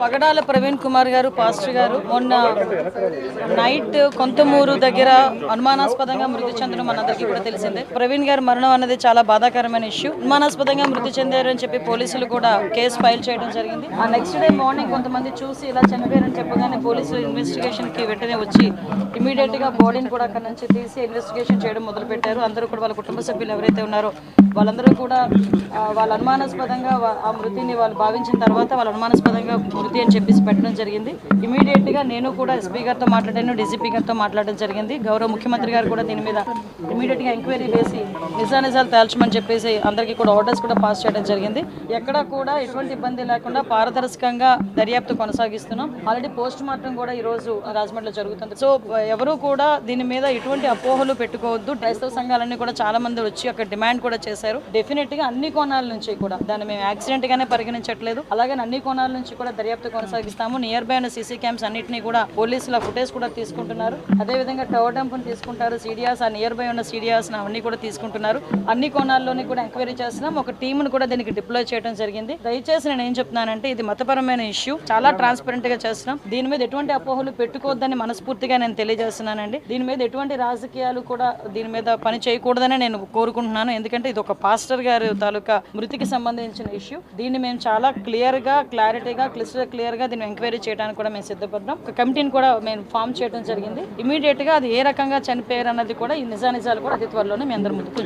పగడాల ప్రవీణ్ కుమార్ గారు పాస్టర్ గారు మొన్న నైట్ కొంతమూరు దగ్గర అనుమానాస్పదంగా మృతి చెందడం మనందరికీ కూడా తెలిసిందే. ప్రవీణ్ గారు మరణం అన్నది చాలా బాధాకరమైన ఇష్యూ. అనుమానాస్పదంగా మృతి చెందారు అని చెప్పి పోలీసులు కూడా కేసు ఫైల్ చేయడం జరిగింది. ఆ నెక్స్ట్ డే మార్నింగ్ కొంతమంది చూసి ఇలా చనిపోయారని చెప్పగానే పోలీసులు ఇన్వెస్టిగేషన్ కి వెంటనే వచ్చి ఇమీడియట్ గా బాడీని కూడా అక్కడ నుంచి తీసి ఇన్వెస్టిగేషన్ చేయడం మొదలు పెట్టారు. అందరూ కూడా వాళ్ళ కుటుంబ సభ్యులు ఎవరైతే ఉన్నారో వాళ్ళందరూ కూడా వాళ్ళ అనుమానాస్పదంగా ఆ మృతిని వాళ్ళు భావించిన తర్వాత వాళ్ళ అనుమానాస్పదంగా మృతి అని చెప్పేసి పెట్టడం జరిగింది. ఇమీడియట్ గా నేను కూడా ఎస్పీ గారితో మాట్లాడాను, డీజీపీ గారితో మాట్లాడడం జరిగింది. గౌరవ ముఖ్యమంత్రి గారు కూడా దీని మీద ఇమీడియట్ గా ఎంక్వైరీ వేసి నిజానిజాలు తేల్చమని చెప్పేసి అందరికీ కూడా ఆర్డర్స్ కూడా పాస్ చేయడం జరిగింది. ఎక్కడ కూడా ఎటువంటి ఇబ్బంది లేకుండా పారదర్శకంగా దర్యాప్తు కొనసాగిస్తున్నాం. ఆల్రెడీ పోస్ట్ మార్టం కూడా ఈ రోజు రాజమండ్రిలో జరుగుతుంది. సో ఎవరు కూడా దీని మీద ఎటువంటి అపోహలు పెట్టుకోవద్దు. క్రైస్తవ సంఘాలన్నీ కూడా చాలా మంది వచ్చి అక్కడ డిమాండ్ కూడా చేశారు. డెఫినెట్ గా అన్ని కోణాల నుంచి కూడా దాన్ని మేము యాక్సిడెంట్ గానే పరిగణించట్లేదు. అలాగే అన్ని కోణాల నుంచి కూడా దర్యాప్తు కొనసాగిస్తాము. నియర్ బై ఉన్న సీసీ క్యామ్స్ అన్నింటినీ కూడా పోలీసుల ఫుటేజ్ కూడా తీసుకుంటున్నారు. అదేవిధంగా టవర్ డంప్ తీసుకుంటారు, సీడియాస్ ఆ నియర్ బై ఉన్న సీడియాస్ అవన్నీ కూడా తీసుకుంటున్నారు. అన్ని కోణాల్లోని కూడా ఎంక్వైరీ చేస్తున్నాం. ఒక టీంను కూడా దీనికి డిప్లాయ్ చేయడం జరిగింది. దయచేసి నేను ఏం చెప్తున్నానంటే ఇది మతపరమైన ఇష్యూ, చాలా ట్రాన్స్పరెంట్ గా చేస్తున్నాం. దీని మీద ఎటువంటి అపోహలు పెట్టుకోవద్దని మనస్ఫూర్తిగా నేను తెలియజేస్తున్నానండి. దీని మీద ఎటువంటి రాజకీయాలు కూడా దీని మీద పని చేయకూడదని నేను కోరుకుంటున్నాను. ఎందుకంటే ఇది ఒక పాస్టర్ గారి తాలూకా మృతికి సంబంధించిన ఇష్యూ. దీన్ని మేము చాలా క్లారిటీగా క్లియర్ గా దీన్ని ఎంక్వైరీ చేయడానికి కూడా మేము సిద్ధపడ్డాం. ఒక కమిటీని కూడా మేము ఫామ్ చేయడం జరిగింది. ఇమీడియట్ గా అది ఏ రకంగా చనిపోయారు అన్నది కూడా ఈ నిజానిజాలు కూడా అతి త్వరలోనే మీ అందరి ముందుకు